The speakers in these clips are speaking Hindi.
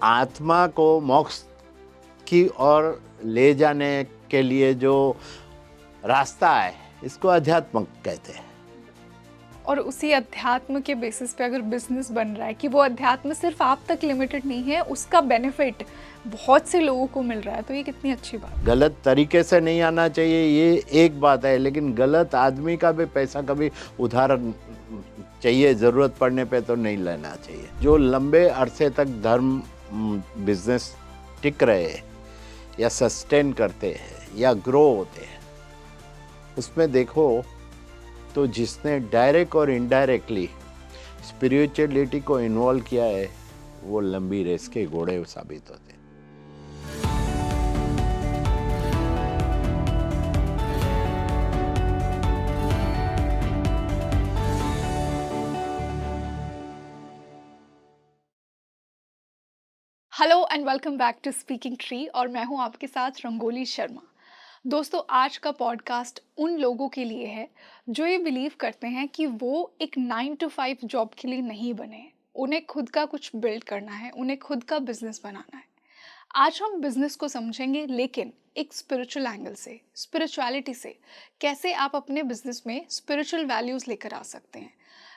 आत्मा को मोक्ष की ओर ले जाने के लिए जो रास्ता है, इसको अध्यात्म कहते हैं। और उसी अध्यात्म के बेसिस पे अगर बिजनेस बन रहा है कि वो अध्यात्म सिर्फ आप तक लिमिटेड नहीं है, उसका बेनिफिट बहुत से लोगों को मिल रहा है, तो ये कितनी अच्छी बात है। गलत तरीके से नहीं आना चाहिए, ये एक बात है, लेकिन गलत आदमी का भी पैसा कभी उधार चाहिए, ज़रूरत पड़ने पे तो नहीं लेना चाहिए। जो लंबे अरसे तक धर्म बिजनेस टिक रहे या सस्टेन करते हैं या ग्रो होते हैं, उसमें देखो तो जिसने डायरेक्ट और इनडायरेक्टली स्पिरिचुअलिटी को इन्वॉल्व किया है, वो लंबी रेस के घोड़े साबित होते हैं। Hello and welcome back to Speaking Tree, और मैं हूं आपके साथ रंगोली शर्मा। दोस्तों, आज का पॉडकास्ट उन लोगों के लिए है जो ये बिलीव करते हैं कि वो एक 9 to 5 जॉब के लिए नहीं बने। उन्हें खुद का कुछ बिल्ड करना है, उन्हें खुद का बिजनेस बनाना है। आज हम बिजनेस को समझेंगे, लेकिन एक स्पिरिचुअल एंगल से, स्पिरिचुअलिटी से। कैसे आप अपने बिजनेस में स्पिरिचुअल वैल्यूज लेकर आ सकते हैं।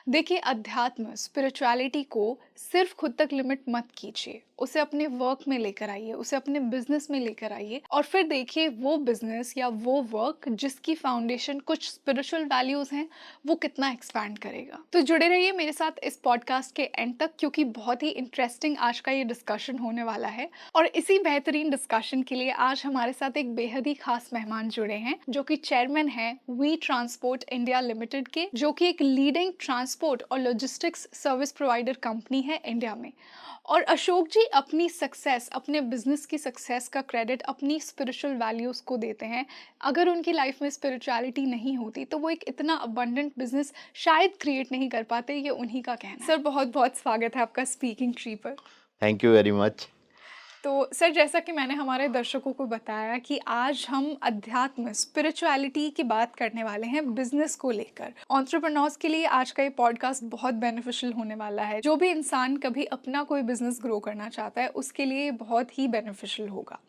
देखिए, अध्यात्म, स्पिरिचुअलिटी को सिर्फ खुद तक लिमिट मत कीजिए, उसे अपने वर्क में लेकर आइए, उसे अपने बिजनेस में लेकर आइए, और फिर देखिए वो बिजनेस या वो वर्क जिसकी फाउंडेशन कुछ स्पिरिचुअल वैल्यूज हैं, वो कितना एक्सपैंड करेगा। तो जुड़े रहिए मेरे साथ इस पॉडकास्ट के एंड तक, क्योंकि बहुत ही इंटरेस्टिंग आज का ये डिस्कशन होने वाला है। और इसी बेहतरीन डिस्कशन के लिए आज हमारे साथ एक बेहद ही खास मेहमान जुड़े हैं, जो कि चेयरमैन हैं वी ट्रांसपोर्ट इंडिया लिमिटेड के, जो कि एक लीडिंग ट्रांसपोर्ट और लॉजिस्टिक्स सर्विस प्रोवाइडर कंपनी है इंडिया में। और अशोक जी अपनी सक्सेस, अपने बिजनेस की सक्सेस का क्रेडिट अपनी स्पिरिचुअल वैल्यूज को देते हैं। अगर उनकी लाइफ में स्पिरिचुअलिटी नहीं होती तो वो एक इतना अबंडेंट बिजनेस शायद क्रिएट नहीं कर पाते, ये उन्हीं का कहना है। सर, बहुत बहुत स्वागत है आपका स्पीकिंग ट्री पर। Thank you very much. तो सर, जैसा कि मैंने हमारे दर्शकों को बताया कि आज हम अध्यात्म, स्पिरिचुअलिटी की बात करने वाले हैं बिजनेस को लेकर। एंटरप्रेन्योर्स के लिए आज का ये पॉडकास्ट बहुत बेनिफिशियल होने वाला है। जो भी इंसान कभी अपना कोई बिजनेस ग्रो करना चाहता है, उसके लिए बहुत ही बेनिफिशियल होगा।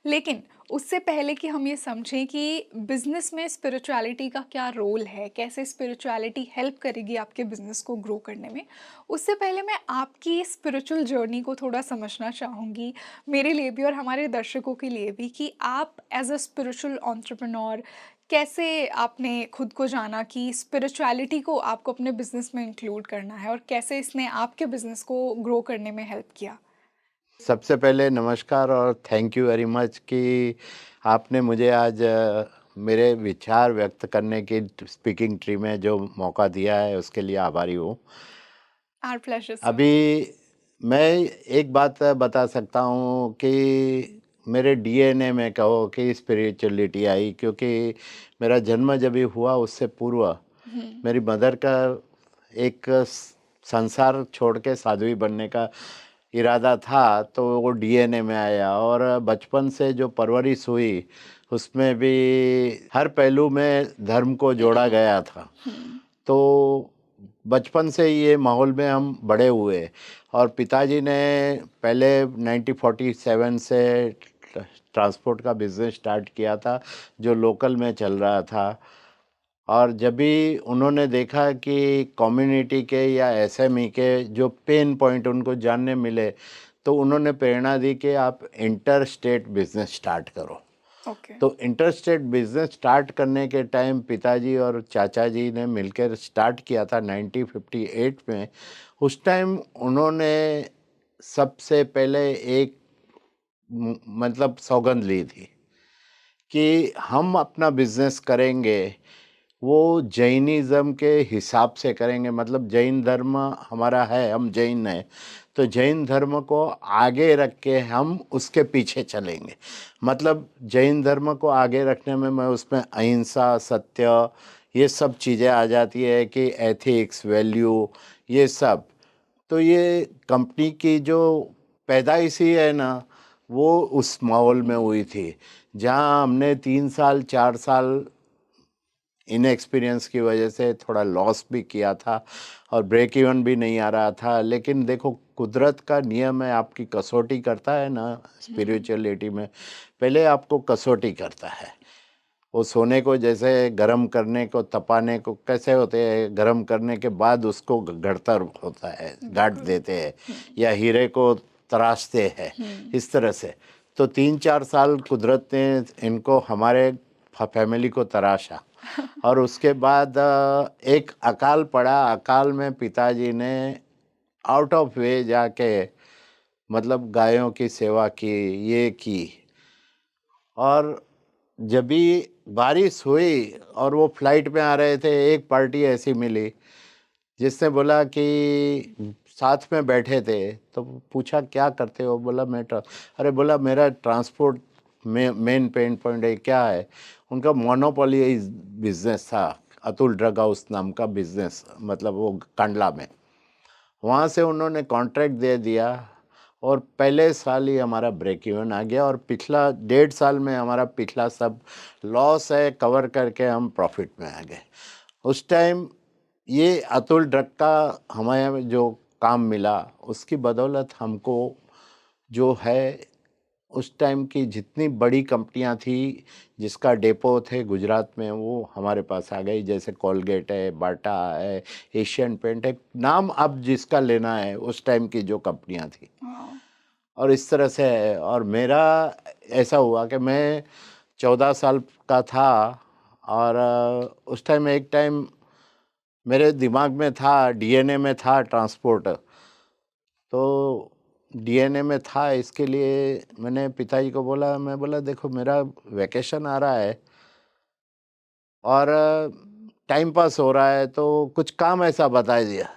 लेकिन उससे पहले कि हम ये समझें कि बिजनेस में स्पिरिचुअलिटी का क्या रोल है, कैसे स्पिरिचुअलिटी हेल्प करेगी आपके बिजनेस को ग्रो करने में, उससे पहले मैं आपकी स्पिरिचुअल जर्नी को थोड़ा समझना चाहूँगी, मेरे लिए भी और हमारे दर्शकों के लिए भी, कि आप एज अ स्पिरिचुअल एंटरप्रेन्योर कैसे आपने खुद को जाना कि स्पिरिचुअलिटी को आपको अपने बिजनेस में इंक्लूड करना है, और कैसे इसने आपके बिजनेस को ग्रो करने में हेल्प किया। सबसे पहले नमस्कार और थैंक यू वेरी मच कि आपने मुझे आज मेरे विचार व्यक्त करने की स्पीकिंग ट्री में जो मौका दिया है, उसके लिए आभारी हूँ। Our pleasure sir. अभी मैं एक बात बता सकता हूँ कि मेरे डीएनए में कहो कि स्पिरिचुअलिटी आई, क्योंकि मेरा जन्म जब भी हुआ उससे पूर्व मेरी मदर का एक संसार छोड़ के साध्वी बनने का इरादा था, तो वो डीएनए में आया। और बचपन से जो परवरिश हुई, उसमें भी हर पहलू में धर्म को जोड़ा गया था। तो बचपन से ये माहौल में हम बड़े हुए। और पिताजी ने पहले 1947 से ट्रांसपोर्ट का बिजनेस स्टार्ट किया था, जो लोकल में चल रहा था। और जब भी उन्होंने देखा कि कम्युनिटी के या एसएमई के जो पेन पॉइंट उनको जानने मिले, तो उन्होंने प्रेरणा दी कि आप इंटर स्टेट बिजनेस स्टार्ट करो। ओके। तो इंटर स्टेट बिजनेस स्टार्ट करने के टाइम पिताजी और चाचा जी ने मिलकर स्टार्ट किया था 1958 में। उस टाइम उन्होंने सबसे पहले एक मतलब सौगंध ली थी कि हम अपना बिजनेस करेंगे वो जैनिज़्म के हिसाब से करेंगे। मतलब जैन धर्म हमारा है, हम जैन हैं, तो जैन धर्म को आगे रख के हम उसके पीछे चलेंगे। मतलब जैन धर्म को आगे रखने में मैं उसमें अहिंसा, सत्य, ये सब चीज़ें आ जाती है कि एथिक्स, वैल्यू, ये सब। तो ये कंपनी की जो पैदाइश ही है ना, वो उस माहौल में हुई थी, जहाँ हमने 3 साल 4 साल इनएक्सपीरियंस की वजह से थोड़ा लॉस भी किया था और ब्रेक इवन भी नहीं आ रहा था। लेकिन देखो, कुदरत का नियम है, आपकी कसौटी करता है ना स्पिरिचुअलिटी में, पहले आपको कसौटी करता है। वो सोने को जैसे गरम करने को, तपाने को कैसे होते हैं, गरम करने के बाद उसको गढ़ता होता है, गाड़ बिल्कुल। देते हैं, या हीरे को तराशते हैं, इस तरह से। तो 3-4 साल कुदरत ने इनको, हमारे फैमिली को तराशा। और उसके बाद एक अकाल पड़ा। अकाल में पिताजी ने आउट ऑफ वे जाके, मतलब गायों की सेवा की, ये की। और जब भी बारिश हुई और वो फ्लाइट में आ रहे थे, एक पार्टी ऐसी मिली जिसने बोला कि, साथ में बैठे थे तो पूछा क्या करते हो, बोला मैं अरे बोला मेरा ट्रांसपोर्ट में मेन पेन पॉइंट है, क्या है उनका, मोनोपोली बिजनेस था, अतुल ड्रग हाउस नाम का बिजनेस, मतलब वो कांडला में। वहाँ से उन्होंने कॉन्ट्रैक्ट दे दिया और पहले साल ही हमारा ब्रेक इवन आ गया, और पिछला 1.5 साल में हमारा पिछला सब लॉस है कवर करके हम प्रॉफिट में आ गए। उस टाइम ये अतुल ड्रग का हमें जो काम मिला, उसकी बदौलत हमको जो है, उस टाइम की जितनी बड़ी कंपनियां थी जिसका डेपो थे गुजरात में, वो हमारे पास आ गई। जैसे कोलगेट है, बाटा है, एशियन पेंट है, नाम अब जिसका लेना है, उस टाइम की जो कंपनियां थी। वाह। और इस तरह से है। और मेरा ऐसा हुआ कि मैं 14 साल का था, और उस टाइम एक टाइम मेरे दिमाग में था, डीएनए में था ट्रांसपोर्ट। तो डीएनए में था, इसके लिए मैंने पिताजी को बोला, मैं बोला देखो मेरा वैकेशन आ रहा है और टाइम पास हो रहा है, तो कुछ काम ऐसा बता दिया।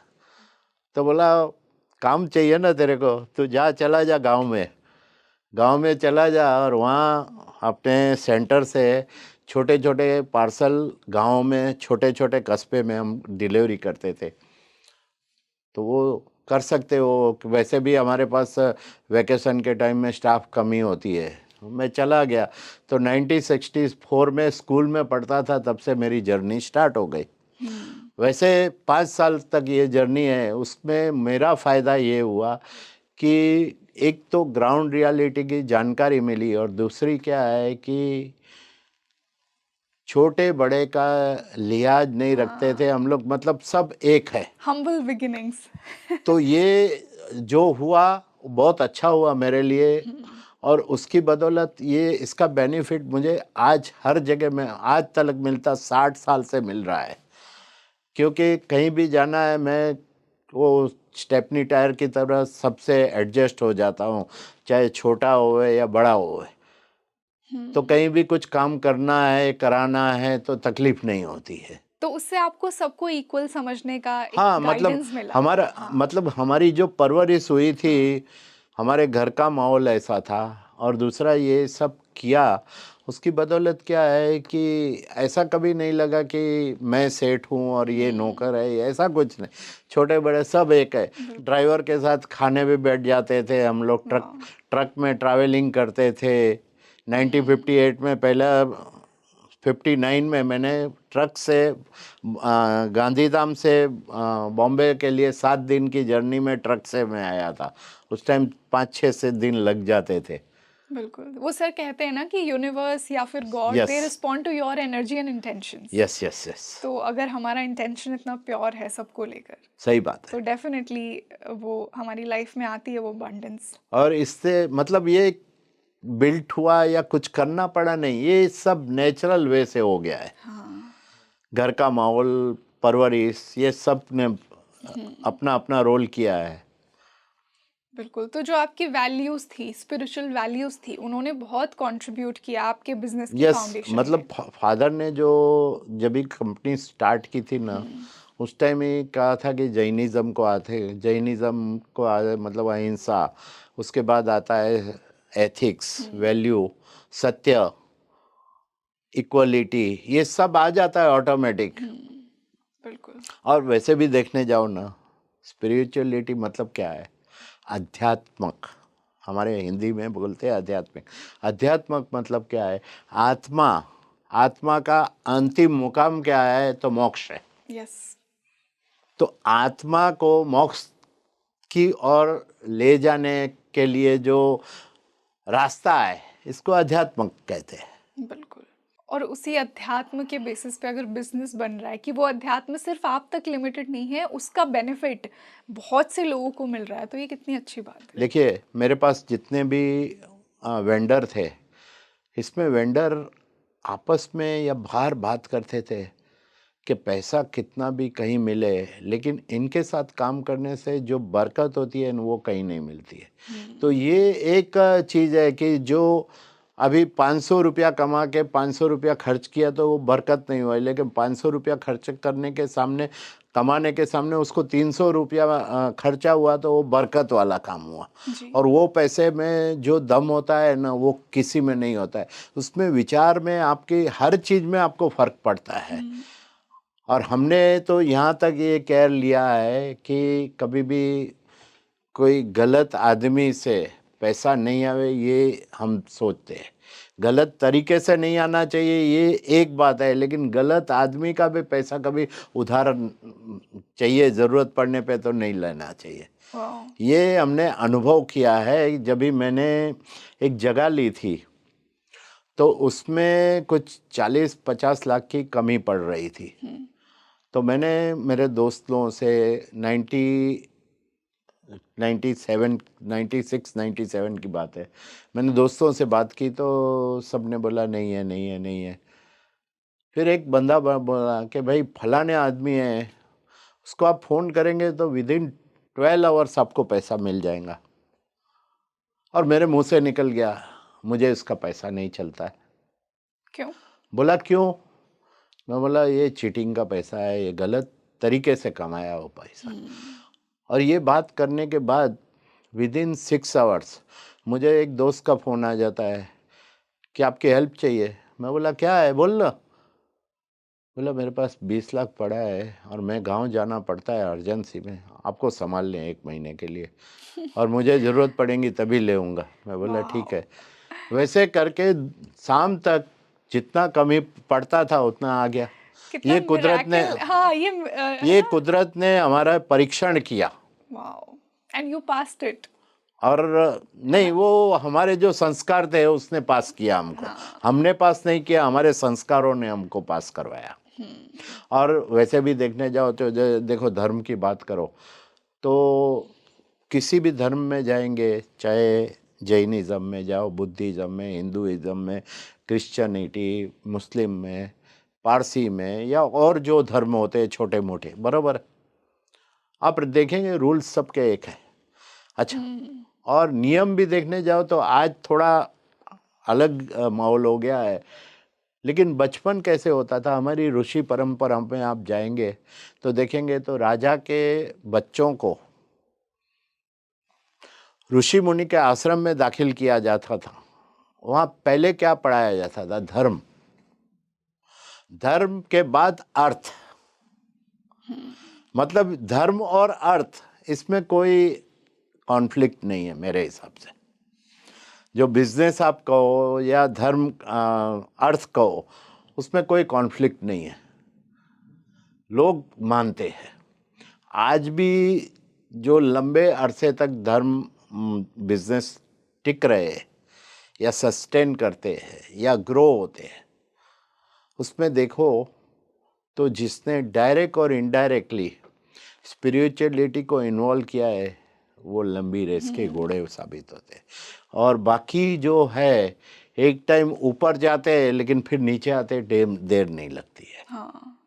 तो बोला काम चाहिए ना तेरे को, तू जा, चला जा गांव में चला जा, और वहाँ अपने सेंटर से छोटे छोटे पार्सल गांव में, छोटे छोटे कस्बे में हम डिलीवरी करते थे। तो वो कर सकते हो, वैसे भी हमारे पास वैकेशन के टाइम में स्टाफ कमी होती है। मैं चला गया। तो 1964 में स्कूल में पढ़ता था, तब से मेरी जर्नी स्टार्ट हो गई। वैसे 5 साल तक ये जर्नी है, उसमें मेरा फ़ायदा ये हुआ कि एक तो ग्राउंड रियलिटी की जानकारी मिली, और दूसरी क्या है कि छोटे बड़े का लिहाज नहीं रखते थे हम लोग, मतलब सब एक है। Humble beginnings. तो ये जो हुआ बहुत अच्छा हुआ मेरे लिए, और उसकी बदौलत ये, इसका बेनिफिट मुझे आज हर जगह में आज तक मिलता, 60 साल से मिल रहा है। क्योंकि कहीं भी जाना है, मैं वो स्टेपनी टायर की तरह सबसे एडजस्ट हो जाता हूँ, चाहे छोटा होवे या बड़ा होवे। तो कहीं भी कुछ काम करना है, कराना है, तो तकलीफ नहीं होती है। तो उससे आपको सबको इक्वल समझने का एक हाँ, मतलब गाइडेंस मिला। हमारा, हाँ। मतलब हमारी जो परवरिश हुई थी, हमारे घर का माहौल ऐसा था, और दूसरा ये सब किया, उसकी बदौलत क्या है कि ऐसा कभी नहीं लगा कि मैं सेठ हूँ और ये नौकर है, ऐसा कुछ नहीं। छोटे बड़े सब एक है। ड्राइवर के साथ खाने भी बैठ जाते थे हम लोग, ट्रक वाह। ट्रक में ट्रैवलिंग करते थे। 1958 में, पहला 59 में मैंने ट्रक से गांधीधाम से बॉम्बे के लिए 7 दिन की जर्नी में ट्रक से मैं आया था। उस टाइम 5-6 से दिन लग जाते थे। बिल्कुल, वो सर कहते हैं ना कि यूनिवर्स या फिर God yes, they respond to your energy and intentions. Yes, yes, yes, तो अगर हमारा इंटेंशन इतना प्योर है सबको लेकर, सही बात तो है। डेफिनेटली वो हमारी लाइफ में आती है, वो अबंडेंस। और इससे मतलब ये बिल्ट हुआ या कुछ करना पड़ा नहीं, ये सब नेचुरल वे से हो गया है। हाँ। घर का माहौल, परवरिश, ये सब ने अपना अपना रोल किया है। बिल्कुल, तो जो आपकी वैल्यूज थी, स्पिरिचुअल वैल्यूज थी, उन्होंने बहुत कंट्रीब्यूट किया आपके बिजनेस की यस, फाउंडेशन में। मतलब फादर ने जो, जब भी कंपनी स्टार्ट की थी ना, उस टाइम ही कहा था कि जैनिज़्म को आते, जैनिज़्म को मतलब अहिंसा, उसके बाद आता है एथिक्स, वैल्यू, सत्य, इक्वलिटी, ये सब आ जाता है ऑटोमेटिक। बिल्कुल। और वैसे भी देखने जाओ ना, स्पिरिचुअलिटी मतलब क्या है, आध्यात्मक, हमारे हिंदी में बोलते हैं आध्यात्मिक। आध्यात्मक मतलब क्या है, आत्मा, आत्मा का अंतिम मुकाम क्या है? तो मोक्ष है। यस। तो आत्मा को मोक्ष की ओर ले जाने के लिए जो रास्ता है, इसको अध्यात्म कहते हैं। बिल्कुल। और उसी अध्यात्म के बेसिस पे अगर बिजनेस बन रहा है कि वो अध्यात्म सिर्फ आप तक लिमिटेड नहीं है, उसका बेनिफिट बहुत से लोगों को मिल रहा है, तो ये कितनी अच्छी बात है। देखिए, मेरे पास जितने भी वेंडर थे, इसमें वेंडर आपस में या बाहर बात करते थे कि पैसा कितना भी कहीं मिले, लेकिन इनके साथ काम करने से जो बरकत होती है वो कहीं नहीं मिलती है। तो ये एक चीज़ है कि जो अभी 500 रुपया कमा के 500 रुपया खर्च किया तो वो बरकत नहीं हुआ, लेकिन 500 रुपया खर्च करने के सामने, कमाने के सामने उसको 300 रुपया खर्चा हुआ तो वो बरकत वाला काम हुआ। जी। और वो पैसे में जो दम होता है ना, वो किसी में नहीं होता है। उसमें विचार में, आपकी हर चीज़ में आपको फ़र्क पड़ता है। और हमने तो यहाँ तक ये केयर लिया है कि कभी भी कोई गलत आदमी से पैसा नहीं आवे, ये हम सोचते हैं। गलत तरीके से नहीं आना चाहिए, ये एक बात है, लेकिन गलत आदमी का भी पैसा कभी उधार चाहिए, ज़रूरत पड़ने पे तो नहीं लेना चाहिए। वाह। ये हमने अनुभव किया है। जब भी मैंने एक जगह ली थी तो उसमें कुछ 40-50 लाख की कमी पड़ रही थी। तो मैंने मेरे दोस्तों से 97 96 97 की बात है, मैंने दोस्तों से बात की तो सब ने बोला नहीं है, नहीं है, नहीं है। फिर एक बंदा बोला कि भाई फलाने आदमी है, उसको आप फ़ोन करेंगे तो विदिन 12 आवर्स आपको पैसा मिल जाएगा। और मेरे मुंह से निकल गया, मुझे इसका पैसा नहीं चलता है। क्यों? बोला क्यों? मैं बोला ये चीटिंग का पैसा है, ये गलत तरीके से कमाया वो पैसा। और ये बात करने के बाद विदिन 6 आवर्स मुझे एक दोस्त का फ़ोन आ जाता है कि आपकी हेल्प चाहिए। मैं बोला क्या है, बोल ना। बोला मेरे पास 20 लाख पड़ा है और मैं गांव जाना पड़ता है अर्जेंसी में, आपको संभाल लें 1 महीने के लिए, और मुझे ज़रूरत पड़ेगी तभी लेऊंगा। मैं बोला वाह। ठीक है। वैसे करके शाम तक जितना कमी पड़ता था उतना आ गया। कितना ये कुदरत ने मिराकल। हाँ, ये है ये ना। कुदरत ने हमारा परीक्षण किया। Wow. And you passed it. और है नहीं, ना। वो हमारे जो संस्कार थे उसने पास किया हमको। हाँ। हमने पास नहीं किया, हमारे संस्कारों ने हमको पास करवाया। और वैसे भी देखने जाओ तो देखो, धर्म की बात करो तो किसी भी धर्म में जाएंगे, चाहे जैनिज़्म में जाओ, बुद्धिज़्म में, हिंदुइज़्म में, क्रिश्चियनिटी, मुस्लिम में, पारसी में, या और जो धर्म होते हैं छोटे मोटे, बराबर, आप देखेंगे रूल्स सबके एक है। अच्छा, और नियम भी देखने जाओ तो आज थोड़ा अलग माहौल हो गया है। लेकिन बचपन कैसे होता था, हमारी ऋषि परंपरा में आप जाएंगे तो देखेंगे तो राजा के बच्चों को ऋषि मुनि के आश्रम में दाखिल किया जाता था। वहाँ पहले क्या पढ़ाया जाता था? धर्म। धर्म के बाद अर्थ। मतलब धर्म और अर्थ, इसमें कोई कॉन्फ्लिक्ट नहीं है मेरे हिसाब से। जो बिजनेस आप कहो या धर्म अर्थ कहो, उसमें कोई कॉन्फ्लिक्ट नहीं है, लोग मानते हैं। आज भी जो लंबे अरसे तक धर्म बिजनेस टिक रहे हैं या सस्टेन करते हैं या ग्रो होते हैं, उसमें देखो तो जिसने डायरेक्ट और इनडायरेक्टली स्पिरिचुअलिटी को इन्वॉल्व किया है, वो लंबी रेस के घोड़े साबित होते हैं। और बाकी जो है, एक टाइम ऊपर जाते हैं लेकिन फिर नीचे आते देर नहीं लगती है। हाँ।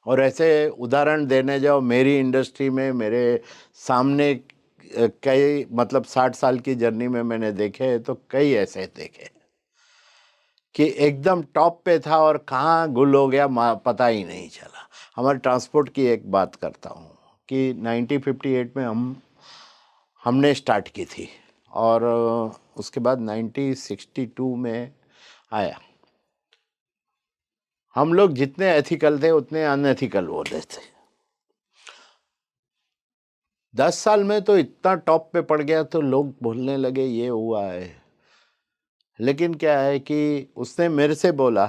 और ऐसे उदाहरण देने जाओ, मेरी इंडस्ट्री में मेरे सामने कई, मतलब 60 साल की जर्नी में मैंने देखे तो कई ऐसे देखे कि एकदम टॉप पे था और कहाँ गुल हो गया पता ही नहीं चला। हमारे ट्रांसपोर्ट की एक बात करता हूँ कि 1958 में हमने स्टार्ट की थी, और उसके बाद 1962 में आया। हम लोग जितने एथिकल थे उतने अनएथिकल हो रहे थे। 10 साल में तो इतना टॉप पे पड़ गया तो लोग बोलने लगे ये हुआ है। लेकिन क्या है कि उसने मेरे से बोला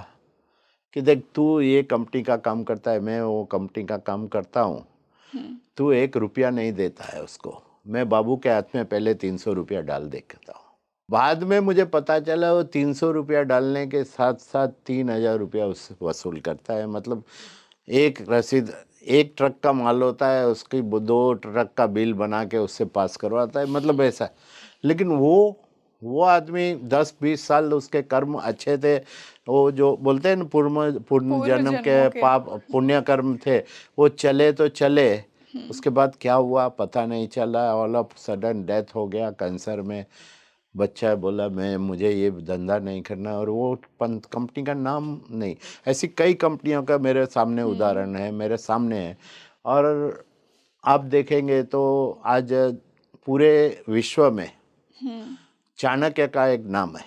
कि देख, तू ये कंपनी का काम करता है, मैं वो कंपनी का काम करता हूँ, हम्म। तू 1 रुपया नहीं देता है उसको, मैं बाबू के हाथ में पहले 300 रुपया डाल देता हूँ। बाद में मुझे पता चला वो 300 रुपया डालने के साथ साथ 3000 रुपया उससे वसूल करता है। मतलब एक रसीद, एक ट्रक का माल होता है, उसकी 2 ट्रक का बिल बना के उससे पास करवाता है, मतलब ऐसा। लेकिन वो आदमी 10-20 साल उसके कर्म अच्छे थे, वो जो बोलते हैं ना पूर्ण पूर्व जन्म के जन्मों के। पाप पुण्य कर्म थे, वो चले तो चले। हम्म। उसके बाद क्या हुआ पता नहीं चला, ऑल ऑफ सडन डेथ हो गया कैंसर में। बच्चा बोला मुझे ये धंधा नहीं करना, और वो कंपनी का नाम नहीं। ऐसी कई कंपनियों का मेरे सामने हम्म। उदाहरण है, मेरे सामने है। और आप देखेंगे तो आज पूरे विश्व में हम्म। चाणक्य का एक नाम है।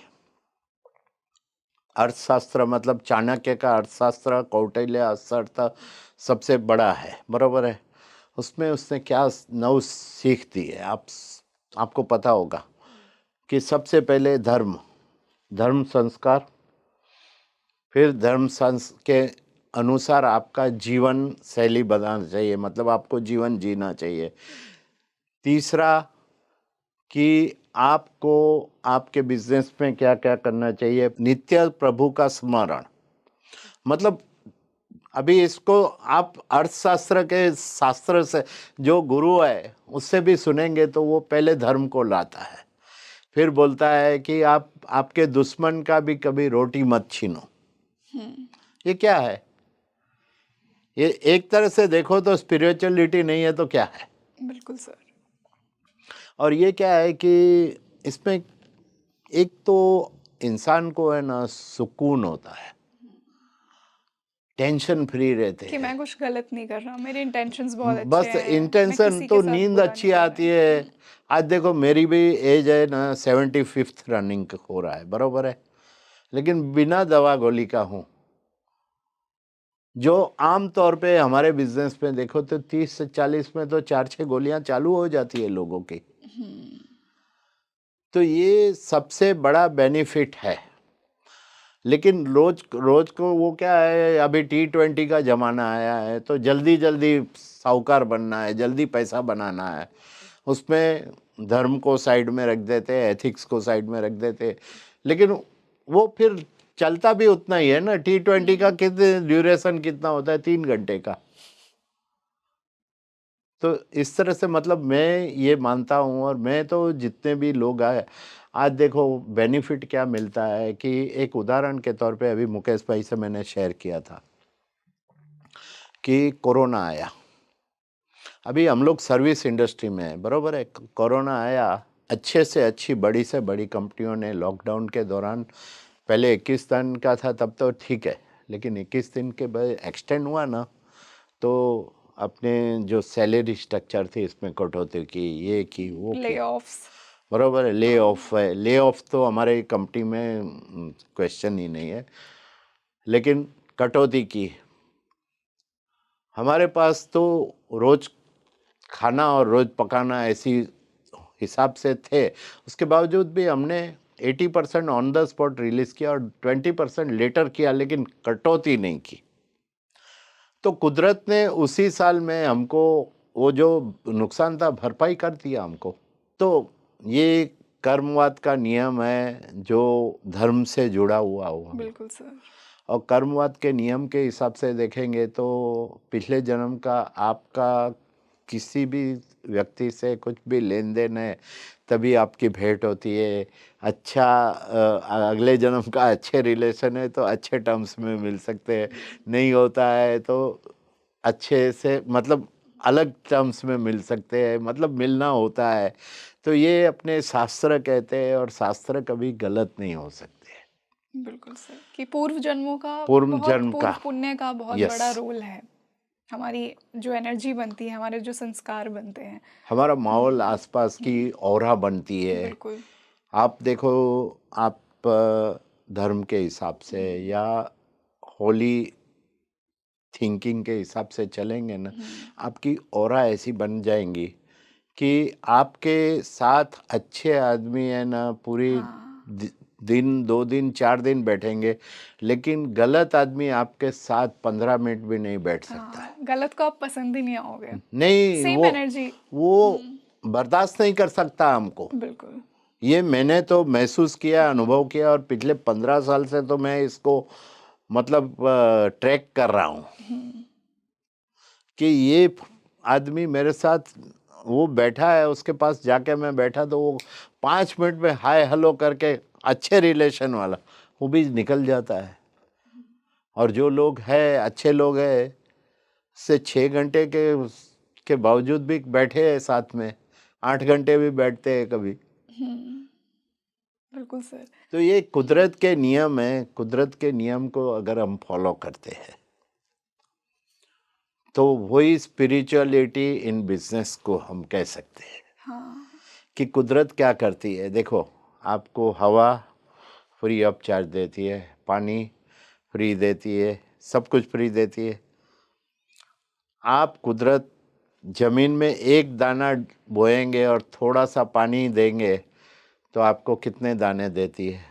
अर्थशास्त्र, मतलब चाणक्य का अर्थशास्त्र, कौटिल्य अर्थशास्त्र सबसे बड़ा है, बरोबर है। उसमें उसने क्या नव सीख दी है, आपको पता होगा कि सबसे पहले धर्म, धर्म संस्कार, फिर धर्म संस के अनुसार आपका जीवन शैली बनाना चाहिए, मतलब आपको जीवन जीना चाहिए। तीसरा कि आपको आपके बिजनेस में क्या क्या करना चाहिए, नित्य प्रभु का स्मरण। मतलब अभी इसको आप अर्थशास्त्र के शास्त्र से, जो गुरु है उससे भी सुनेंगे तो वो पहले धर्म को लाता है, फिर बोलता है कि आप आपके दुश्मन का भी कभी रोटी मत छीनो। हम्म। ये क्या है? ये एक तरह से देखो तो स्पिरिचुअलिटी नहीं है तो क्या है? बिल्कुल सर। और ये क्या है कि इसमें एक तो इंसान को है ना सुकून होता है, टेंशन फ्री रहते कि हैं। मैं कुछ गलत नहीं कर रहा, मेरे इंटेंशंस बहुत अच्छे बस हैं, मैं इंटेंशन किसी तो के साथ नींद बुरा नहीं अच्छी कर रहा आती है। है। आज देखो मेरी भी एज है ना, 75th रनिंग हो रहा है, बरोबर है। लेकिन बिना दवा गोली का हूँ। जो आम तौर पे हमारे बिजनेस में देखो तो 30 से 40 में तो 4-6 गोलियां चालू हो जाती है लोगों की। हम्म। तो ये सबसे बड़ा बेनिफिट है। लेकिन रोज रोज को वो क्या है, अभी T20 का जमाना आया है, तो जल्दी जल्दी साहूकार बनना है, जल्दी पैसा बनाना है। उसमें धर्म को साइड में रख देते, एथिक्स को साइड में रख देते। लेकिन वो फिर चलता भी उतना ही है ना। T20 का कितने ड्यूरेशन कितना होता है? 3 घंटे का। तो इस तरह से मतलब मैं ये मानता हूँ, और मैं तो जितने भी लोग आए, आज देखो बेनिफिट क्या मिलता है कि एक उदाहरण के तौर पे अभी मुकेश भाई से मैंने शेयर किया था कि कोरोना आया। अभी हम लोग सर्विस इंडस्ट्री में है, बरोबर है। कोरोना आया, अच्छे से अच्छी बड़ी से बड़ी कंपनियों ने लॉकडाउन के दौरान, पहले 21 दिन का था तब तो ठीक है, लेकिन 21 दिन के बाद एक्सटेंड हुआ ना, तो अपने जो सैलरी स्ट्रक्चर थी इसमें कटौती की, ये की वो ले की, ऑफ्स। बरोबर है। ले हाँ। ऑफ है, ले ऑफ तो हमारे कंपनी में क्वेश्चन ही नहीं है, लेकिन कटौती की। हमारे पास तो रोज खाना और रोज पकाना ऐसी हिसाब से थे, उसके बावजूद भी हमने 80% ऑन द स्पॉट रिलीज किया और 20% लेटर किया, लेकिन कटौती नहीं की। तो कुदरत ने उसी साल में हमको वो जो नुकसान था भरपाई कर दिया हमको। तो ये कर्मवाद का नियम है जो धर्म से जुड़ा हुआ। बिल्कुल सर। और कर्मवाद के नियम के हिसाब से देखेंगे तो पिछले जन्म का आपका किसी भी व्यक्ति से कुछ भी लेन देन है, तभी आपकी भेंट होती है। अच्छा, अगले जन्म का अच्छे रिलेशन है तो अच्छे टर्म्स में मिल सकते हैं, नहीं होता है तो अच्छे से, मतलब अलग टर्म्स में मिल सकते हैं, मतलब मिलना होता है। तो ये अपने शास्त्र कहते हैं, और शास्त्र कभी गलत नहीं हो सकते। बिल्कुल सर, कि पूर्व जन्मों का, पूर्व बहुत जन्म का, पूर्व पुण्य का बहुत यस, बड़ा रोल है। हमारी जो एनर्जी बनती है, हमारे जो संस्कार बनते हैं। हमारा माहौल आसपास की ऑरा बनती है। बिल्कुल। आप देखो, आप धर्म के हिसाब से या होली थिंकिंग के हिसाब से चलेंगे ना, आपकी ऑरा ऐसी बन जाएंगी कि आपके साथ अच्छे आदमी है ना, पूरी हाँ। दिन 2 दिन 4 दिन बैठेंगे, लेकिन गलत आदमी आपके साथ 15 मिनट भी नहीं बैठ सकता है। हाँ, गलत को आप पसंद ही नहीं आओगे। नहीं, सेम एनर्जी। वो बर्दाश्त नहीं कर सकता हमको। बिल्कुल। ये मैंने तो महसूस किया, अनुभव किया, और पिछले 15 साल से तो मैं इसको मतलब ट्रैक कर रहा हूँ कि ये आदमी मेरे साथ वो बैठा है, उसके पास जाके मैं बैठा तो वो 5 मिनट में हाय हेलो करके अच्छे रिलेशन वाला वो भी निकल जाता है। और जो लोग हैं अच्छे लोग हैं से 6 घंटे के बावजूद भी बैठे हैं साथ में, 8 घंटे भी बैठते हैं कभी। बिल्कुल सर। तो ये कुदरत के नियम है। कुदरत के नियम को अगर हम फॉलो करते हैं तो वही स्पिरिचुअलिटी इन बिजनेस को हम कह सकते हैं। हाँ। कि कुदरत क्या करती है। देखो, आपको हवा फ्री ऑफ चार्ज देती है, पानी फ्री देती है, सब कुछ फ्री देती है। आप कुदरत जमीन में एक दाना बोएंगे और थोड़ा सा पानी देंगे तो आपको कितने दाने देती है,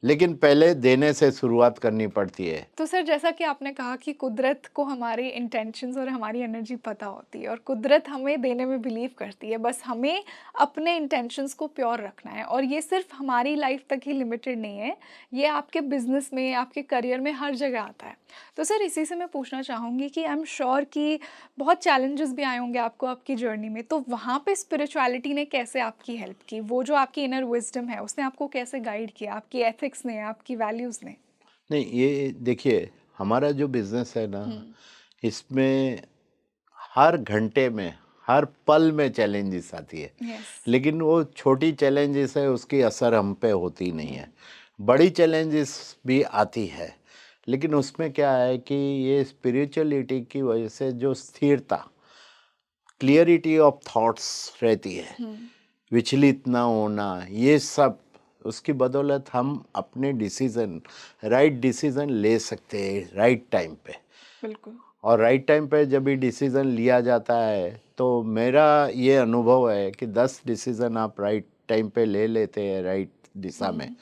लेकिन पहले देने से शुरुआत करनी पड़ती है। तो सर जैसा कि आपने कहा कि कुदरत को हमारे इंटेंशंस और हमारी एनर्जी पता होती है और कुदरत हमें देने में बिलीव करती है, बस हमें अपने इंटेंशंस को प्योर रखना है। और ये सिर्फ हमारी लाइफ तक ही लिमिटेड नहीं है, ये आपके बिजनेस में, आपके करियर में हर जगह आता है। तो सर इसी से मैं पूछना चाहूँगी कि आई एम श्योर कि बहुत चैलेंजेस भी आए होंगे आपको आपकी जर्नी में, तो वहाँ पे स्पिरिचुअलिटी ने कैसे आपकी हेल्प की? वो जो आपकी इनर विजडम है उसने आपको कैसे गाइड किया, आपकी एथिक्स ने, आपकी वैल्यूज़ ने? नहीं, ये देखिए, हमारा जो बिजनेस है ना, इसमें हर घंटे में, हर पल में चैलेंजेस आती है। यस। लेकिन वो छोटी चैलेंजेस है, उसकी असर हम पे होती नहीं है। बड़ी चैलेंजेस भी आती है, लेकिन उसमें क्या है कि ये स्पिरिचुअलिटी की वजह से जो स्थिरता, क्लियरिटी ऑफ थॉट्स रहती है, विचलित ना होना, ये सब उसकी बदौलत हम अपने डिसीजन, राइट डिसीजन ले सकते हैं राइट टाइम पे। बिल्कुल। और राइट टाइम पे जब भी डिसीज़न लिया जाता है तो मेरा ये अनुभव है कि 10 डिसीज़न आप राइट टाइम पे ले लेते हैं राइट दिशा में,